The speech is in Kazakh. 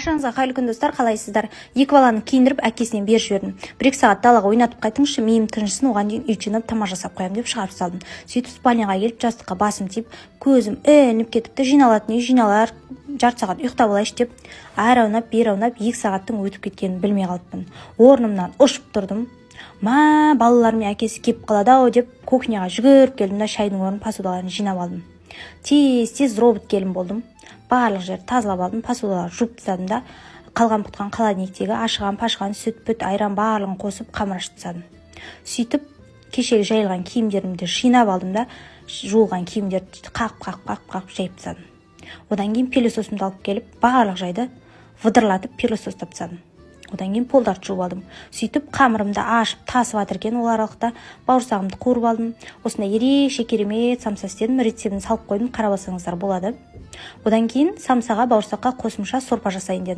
Баршаңызға қайырлы күн достар, қалайсыздар? Екі баланы киіндіріп әкесінен беріп жібердім. 1-2 сағат далаға ойнатып қайтыңызшы, миым тыншысын, оған дейін үй жинап тамақ жасап қоямын деп шығарып салдым. Сөйтіп спальняға келіп жастыққа басым тиіп, көзім ілініп кетіпті. Жиналатын үй жиналар, жарты сағат ұйықтап алайыншы деп, ары аунап, бері аунап, 2 сағаттың өтіп кеткенін білмей қалыппын. Орнымнан ұшып тұрдым. Балалармен әкесі кеп қалады-ау деп кухняға жүгіріп келдім да шайдың орнын, посудаларын жинап алдым. Тез робот келін болдым. Барлық жерді тазалап алдым, посудаларды жуып тастадым да қалған-бұтқан холодильниктегі ашыған-пашыған сүт-пүт, айран барлығын қосып қамыр ашып тастадым. Сөйтіп кешегі жайылған киімдерімді жинап алдым да жуылған киімдерді қағып жайып тастадым. Одан кейін пылесосымды алып келіп барлық жайды выдырлатып пылесостап тастадым. Одан кейін полдарды жуып алдым. Сөйтіп қамырымды ашып тасып жатыр екен, ол аралықта бауырсағымды қуырып алдым. Осындай ерекше керемет самса істедім. Рецептін салып қойдым, қарап алсаңыздар болады. Одан кейін самсаға, бауырсаққа қосымша сорпа жасайын дедім.